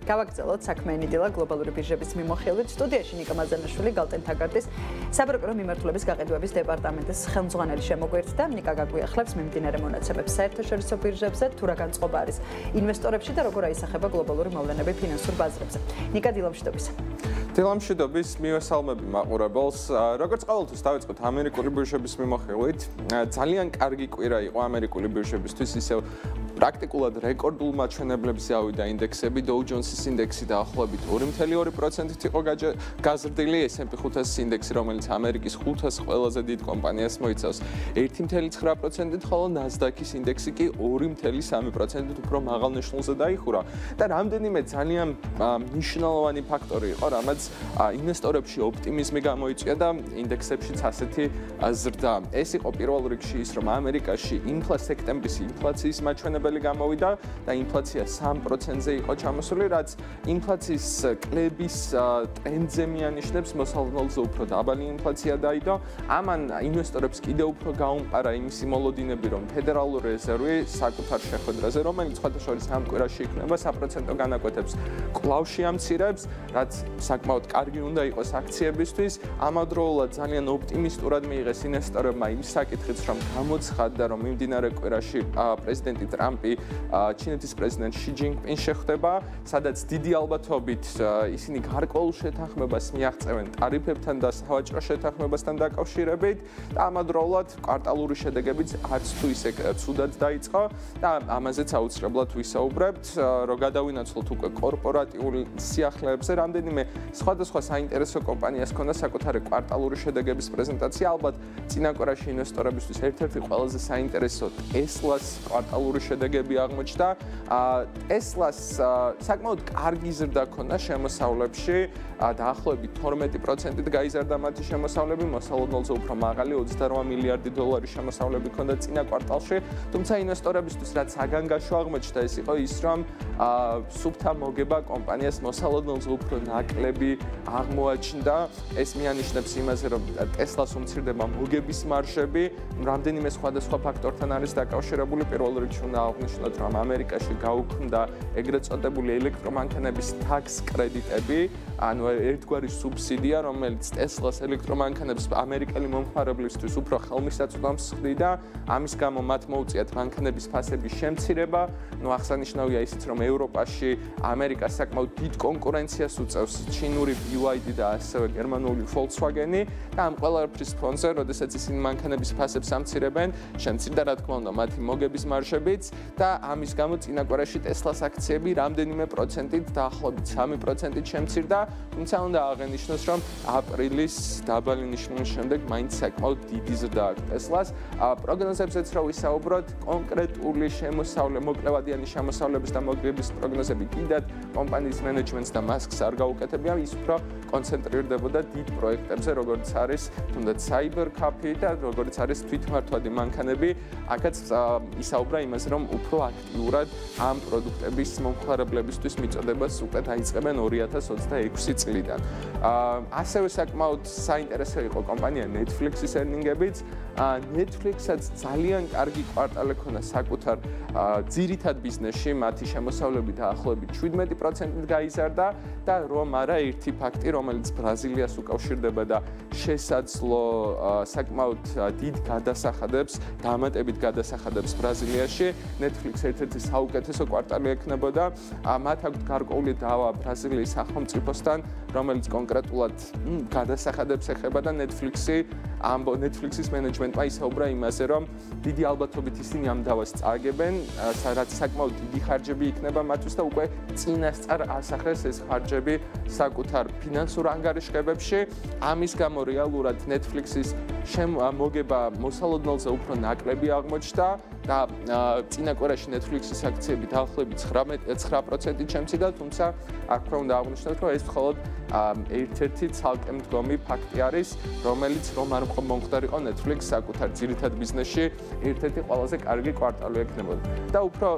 გავაგრძელოთ საქმიანი დილა გლობალური ბირჟების მიმოხილვით. სტუდიაში ნიკა მაზანაშვილი, გალტენ თაგარდის საბროკერო მიმართულების გაყიდვების დეპარტამენტის ხელმძღვანელი შემოგვიერთდა. ნიკა გაგვიახლებს მიმდინარე მონაცემებს საერთაშორისო ბირჟებზე, თუ რა განწყობა არის ინვესტორებში და როგორ აისახება გლობალური მოვლენები ფინანსურ ბაზრებზე. ნიკა, დილამშვიდობისა. დილამშვიდობის მივესალმები მაყურებელს. როგორც ყოველთვის დავიწყოთ ამერიკული ბირჟების მიმოხილვით. ძალიან კარგი კვირა იყო ამერიკული ბირჟებისთვის, ისევ პრაქტიკულად რეკორდულ მაჩვენებლებზე ავიდა ინდექსები. Dow Jones-ის ინდექსი დაახლოებით 2.2%-ით იყო გაზრდილი, S&P 500 ინდექსი, რომელიც ამერიკის 500 ყველაზე დიდ კომპანიას მოიცავს, 1.9%-ით, ხოლო Nasdaq-ის ინდექსი კი 2.3%-ით უფრო მაღალ ნიშნულზე დაიხურა. და რამდენიმე ძალიან მნიშვნელოვანი ფაქტორი იყო, რამაც ინვესტორებში ოპტიმიზმი გამოიწვია და ინდექსებშიც ასეთი ზრდა. ეს იყო პირველ რიგში ის, რომ ამერიკაში სექტემბრის ინფლაციის მაჩვენებელი გამოვიდა და ინფლაცია 3%-ზე იყო ჩამოსული, რაც ინფლაციის კლების ტრენდზე მიანიშნებს, მოსალოდნელზე უფრო დაბალი ინფლაცია დაიდო. ამან ინვესტორებს კიდევ უფრო გაუმყარა იმისი მოლოდინები, რომ ფედერალური რეზერვი საკუთარ შეხვედრაზე, რომელიც სხვადასხვა ამ კვირაში იქნება, საპროცენტო განაკვეთებს კვლავ შეამცირებს, რაც საკმაოდ კარგი უნდა იყოს აქციებისთვის. ამავდროულად ძალიან ოპტიმისტურად მიიღეს ინვესტორებმა იმ საკითხიც, რომ გამოცხადდა, რომ მიმდინარე კვირაში პრეზიდენტი ტრამპი ჩინეთის პრეზიდენტ ში ჯინპინს შეხვდება, სადაც დიდი ალბათობით ისინი გარკვეულ შეთანხმებას მიაღწევენ ტარიფებთან და სავაჭრო შეთანხმებასთან დაკავშირებით და ამავდროულად კვარტალური შედეგებიც არც თუ ისე ცუდად დაიწყო და ამაზეც აუცილებლად ვისაუბრებთ, რომ გადავინაცვლოთ უკვე კორპორატიული სიახლეებზე. რამდენიმე სხვადასხვა საინტერესო კომპანიას ჰქონდა საკუთარი კვარტალური შედეგების პრეზენტაცია. ალბათ წინა კვირაში ინვესტორებისთვის ერთ-ერთი ყველაზე საინტერესო Tesla-ს კვარტალური შედეგები აღმოჩნდა. Tesla-ს საკმაოდ კარგი ზრდა ჰქონდა შემოსავლებში, დაახლოებით 12%-ით გაიზარდა მათი შემოსავლები, მოსალოდნელზე უფრო მაღალი 28 მილიარდი დოლარის შემოსავლები ჰქონდა წინა კვარტალში. თუმცა ინვესტორებისთვის რაც საგანგაშო აღმოჩნდა, ეს იყო ის, რომ სუფთა მოგება კომპანიას მოსალოდნელზე უფრო ნაკლები აღმოაჩნდა. ეს მიანიშნებს იმაზე, რომ Tesla-ს უმცირდება მოგების მარჟები, რამდენიმე სხვადასხვა ფაქტორთან არის დაკავშირებული. პირველ რიგში უნდა აღვნიშნოთ, რომ ამერიკაში გაუქმდა ეგრეთ წოდებული ელექტრომანქანების tax კრედიტები, ანუ ერთგვარი სუბსიდია, რომელიც Tesla-ს ელექტრომანქანებს ამერიკელი მომხმარებლისთვის უფრო ხელმისაწვდომს ხდიდა. ამის გამო მათ მოუწიათ მანქანების ფასების შემცირება. აღსანიშნავია ისიც, რომ ევროპაში ამერიკა საკმაოდ დიდ კონკურენციას უწევს ჩინური BYD და ასევე გერმანული Volkswagen-ი და ამ ყველაფრის ფონზე, როდესაც ისინი მანქანების ფასებს ამცირებენ, შემცირდა რა თქმა უნდა მათი მოგების მარჟებიც და ამის გამო წინა კვირაში Tesla-ს აქციები რამდენიმე პროცენტით, დაახლოებით 3%-ით შემცირდა. თუმცა უნდა აღინიშნოს, რომ აპრილის დაბალი ნიშნულის შემდეგ მაინც საკმაოდ დიდი ზრდა აქვს Tesla-ს. პროგნოზებზეც რა ვისაუბროთ, კონკრეტული მოკლევადიანი შემოსავლების და მოგების პროგნოზები კიდევ კომპანიის მენეჯმენტს და მასკს არ გაუკეთებია, ის უფრო კონცენტრირდებოდა დიდ პროექტებზე, როგორც არის თუნდაც Cybercab-ი და როგორც არის თვითმართვადი მანქანები. აქაც ისაუბრა იმაზე, რომ უფრო აქტიურად ამ პროდუქტების მომხმარებლებისთვის მიწოდებას უკვე დაიწყებენ 2026 წლიდან. ასევე საკმაოდ საინტერესო იყო კომპანია Netflix-ის earnings-ებიც. Netflix-აც ძალიან კარგი კვარტალი ჰქონდა საკუთარ ძირითად ბიზნესში, მათი შემოსავლები დაახლოებით 17%-ით გაიზარდა და რომ არა ერთი ფაქტი, რომელიც ბრაზილიას უკავშირდება და შესაძლო საკმაოდ დიდ გადასახადებს, დამატებით გადასახადებს ბრაზილიაში. Netflix ერთ-ერთი საუკეთესო კვარტალი ექნებოდა. მათ აქვთ გარკვეული დავა ბრაზილიის სახელმწიფოსთან, რომელიც კონკრეტულად გადასახადებს ეხება და Netflix-ის მენეჯმენტმა ისაუბრა იმაზე, რომ დიდი ალბათობით ისინი ამ დავას წააგებენ, რაც საკმაოდ დიდი ხარჯები იქნება მათთვის და უკვე წინასწარ ასახეს ეს ხარჯები საკუთარ ფინანსურ ანგარიშგებებში. ამის გამო რეალურად Netflix-ის მოგება მოსალოდნელზე უფრო ნაკლები აღმოჩნდა და წინა კვირაში Netflix-ის აქციები დაახლოებით 9%-ით შემცირდა, თუმცა აქვე უნდა აღვნიშნოთ, რომ ეს მხოლოდ ერთ-ერთი ცალკე მდგომი ფაქტი არის, რომელიც რომ არ მომხდარიყო Netflix საკუთარ ძირითად ბიზნესში ერთ-ერთი ყველაზე კარგი კვარტალი ექნებოდა. და უფრო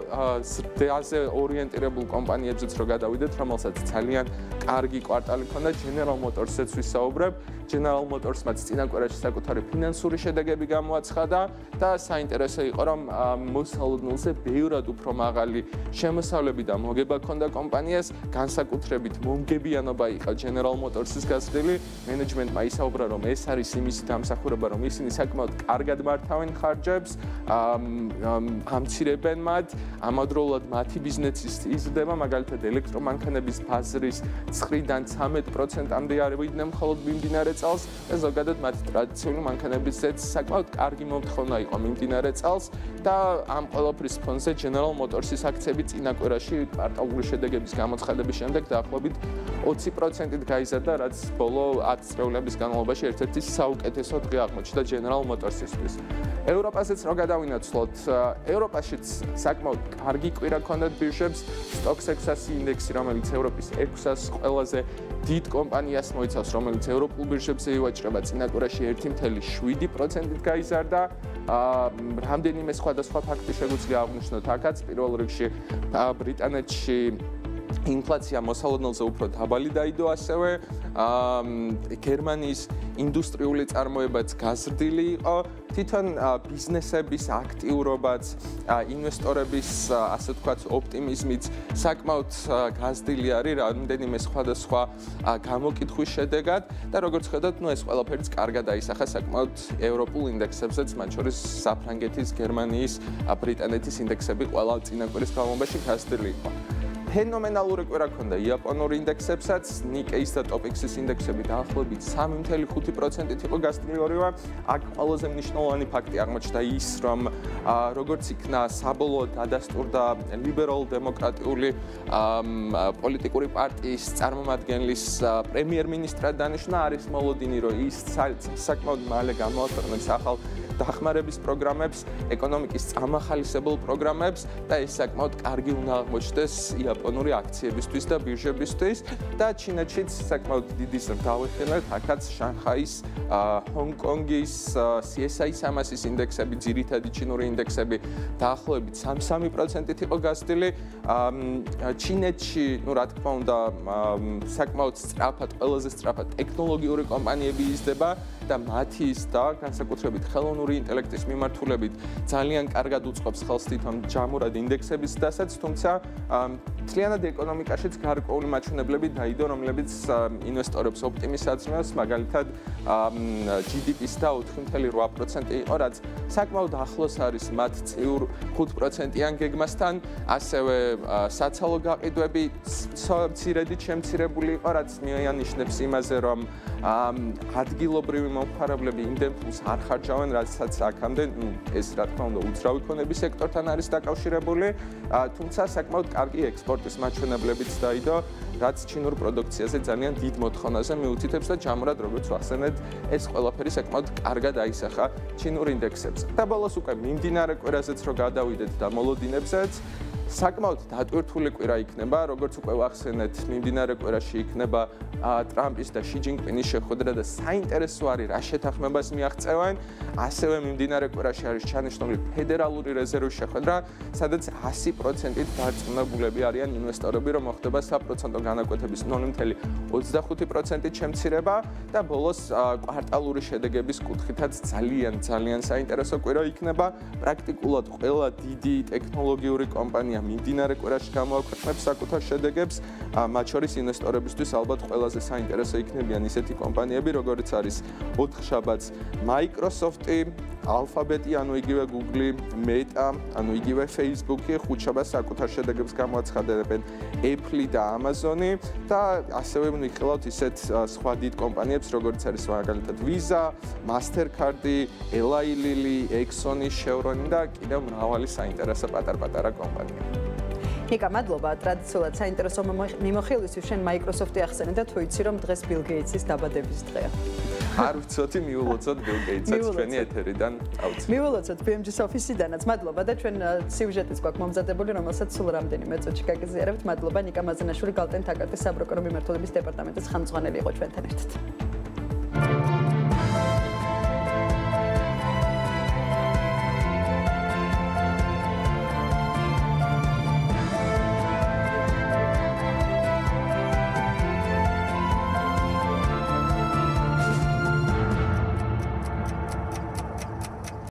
ზრდაზე ორიენტირებულ კომპანიებზეც რო გადავიდეთ, რომელსაც ძალიან კარგი კვარტალი ჰქონდა, General Motors-ს ვისაუბრებ. General Motors-მაც წინა კვირაში საკუთარი ფინანსური შედეგები გამოაცხადა და საინტერესო იყო, რომ მოსალოდნელზე ბევრად უფრო მაღალი შემოსავლები და მოგება ჰქონდა კომპანიას, განსაკუთრებით მომგებიანობა იყო General Motors-ის გასწრილი. მენეჯმენტმა ისაუბრა, რომ ეს არის იმისი დამსახურება, რომ ისინი საკმაოდ კარგად მართავენ ხარჯებს, ამცირებენ მათ, ამავდროულად მათი ბიზნესის იზრდება, მაგალითად ელექტრომანქანების ბაზრის 9-დან 13%-მდე არევიდნენ მხოლოდ მიმდინარე წელს და ზოგადად მათი ტრადიციული მანქანებისეც საკმაოდ კარგი მომთხოვნა იყო მიმდინარე წელს და ამ ყველაფრის ფონზე General Motors-ის აქციები წინა კვირაში კვარტალური შედეგების გამოცხადების შემდეგ დაახლოებით 20%-ით გაიზარდა, რაც ბოლო 10 წლების განმავლობაში ერთ-ერთი საუკეთესო დღე აღმოჩნდა General Motors-ისთვის. ევროპაზეც რო გადავინაცვლოთ, ევროპაშიც საკმაოდ კარგი კვირა ჰქონდათ ბირჟებს, Stoxx 600 ინდექსი, რომელიც ევროპის 600 ყველაზე დიდ კომპანიას მოიცავს, რომელიც ევროპულ ბირჟებზე ივაჭრება, წინა კვირაში 1.7%-ით გაიზარდა. რამდენიმე სხვადასხვა ფაქტი შეგვიძლია აღვნიშნოთ აქაც, პირველ რიგში ბრიტანეთში ინფლაცია მოსალოდნელზე უფრო დაბალი დაიდო ასევე გერმანიის ინდუსტრიული წარმოებაც გაზრდილი იყო თვითონ ბიზნესების აქტიურობაც ინვესტორების ასე ვთქვათ ოპტიმიზმიც საკმაოდ გაზრდილი არის რამდენიმე სხვადასხვა გამოკითხვის შედეგად და როგორც ხედავთ ნუ ეს ყველაფერიც კარგად აისახა საკმაოდ ევროპულ ინდექსებზეც მათ შორის საფრანგეთის გერმანიის ბრიტანეთის ინდექსები ყველა წინა კვირის განმავლობაში გაზრდილი იყო ფენომენალური კვირა ჰქონდა იაპონურ ინდექსებსაც, Nikkei-ის და Topix-ის ინდექსები დაახლოებით 3.5%-ით იყო გასწრილი ორივე. აქ ყველაზე მნიშვნელოვანი ფაქტი აღმოჩნდა ის, რომ როგორც იქნა საბოლოოდ დადასტურდა ლიბერალ-დემოკრატიული პოლიტიკური პარტიის წარმომადგენლის პრემიერ-მინისტრად დანიშნა, არის მოლოდინი, რომ ის საკმაოდ მალე გამოაქვეყნებს ახალ დახმარების პროგრამებს, ეკონომიკის წამახალისებელ პროგრამებს და ეს საკმაოდ კარგი უნდა აღმოჩნდეს იაპონური აქციებისთვის და ბირჟებისთვის და ჩინეთშიც საკმაოდ დიდი ზრდა ვიხილეთ, აქაც შანხაის, ჰონგ-კონგის, CSI 300-ის ინდექსები, ძირითადი ჩინური ინდექსები დაახლოებით 3% იყო გასწრილი. ჩინეთში, ну, რა თქმა უნდა, საკმაოდ სწრაფად, ყველაზე სწრაფად ტექნოლოგიური კომპანიები იზრდება და მათი და განსაკუთრებით ხელოვნური ინტელექტის მიმართულებით ძალიან კარგად უწყობს ხელს თვითონ ჯამურად ინდექსების დასაც, თუმცა მთლიანად ეკონომიკაშიც გარკვეული მაჩვენებლები დაიდო, რომლებიც ინვესტორებს ოპტიმიზმს აწმევს, მაგალითად GDP-ს და 4.8% იყო, რაც საკმაოდ ახლოს არის მათ წიურ 5%-იან გეგმასთან, ასევე საცალო გაყიდვები მცირედით შემცირებული იყო, რაც მიანიშნებს იმაზე, რომ ადგილობრივი მომხმარებლები იმდენ ფულს არ ხარჯავენ, რასაც აქამდე, ეს რა თქმა უნდა უძრავი ქონების სექტორთან არის დაკავშირებული, თუმცა საკმაოდ კარგი ექსპორტის მაჩვენებლებიც დაიდო, რაც ჩინურ პროდუქციაზე ძალიან დიდ მოთხოვნაზე მიუთითებს და ჯამურად როგორც ვახსენეთ, ეს ყველაფერი საკმაოდ კარგად აისახა ჩინურ ინდექსებზე. და ბოლოს უკვე მიმდინარე კვირაზეც რო გადავიდეთ და მოლოდინებზეც საკმაოდ დატვირთული კვირა იქნება, როგორც უკვე ვახსენეთ, მიმდინარე კვირაში იქნება ტრამპის და ში ჯინპინის შეხვედრა და საინტერესო არის რა შეთანხმებას მიაღწევენ. ასევე მიმდინარე კვირაში არის ჩანიშნული ფედერალური რეზერვის შეხვედრა, სადაც 100%-ით დარწმუნებულები არიან ინვესტორები, რომ მოხდება საპროცენტო განაკვეთების 0.25%-ით შემცირება და ბოლოს კვარტალური შედეგების კუთხითაც ძალიან საინტერესო კვირა იქნება. პრაქტიკულად ყველა დიდი ტექნოლოგიური კომპანია მიმდინარე კვირაში გამოაქვეყნებს საკუთარ შედეგებს, მათ შორის ინვესტორებისთვის ალბათ ყველაზე საინტერესო იქნებიან ისეთი კომპანიები, როგორც არის 4 შაბათს Microsoft-ი, Alphabet-ი, ანუ იგივე Google-ი, Meta, ანუ იგივე Facebook-ი, 5 შაბათს საკუთარ შედეგებს გამოაცხადებენ Apple-ი და Amazon-ი და ასევე ვიხილავთ ისეთ სხვა დიდ კომპანიებს, როგორც არის მაგალითად Visa, Mastercard-ი, Eli Lilly, Exxon-ი, Chevron-ი და კიდევ მრავალი საინტერესო პატარ-პატარა კომპანია. ნიკა, მადლობა. ტრადიციულად საინტერესო მიმოხილვისთვის შენ Microsoft-ი ახსენე და თუ იცი რომ დღეს Bill Gates-ის დაბადების დღეა. არ ვიცოდი მიულოცოთ Bill Gates-ს ჩვენი ეთერიდან აუცილებლად. მიულოცოთ BMG-ის ოფისიდანაც. მადლობა და ჩვენ სიუჟეტიც გვაქვს მომზადებული, რომელსაც სულ რამდენიმე წუთში გაგიზიარებთ. მადლობა ნიკა მაზანაშვილი, გალტენ თაკარტის საბროკერო მიმართულების დეპარტამენტის ხელმძღვანელი იყო ჩვენთან ერთად.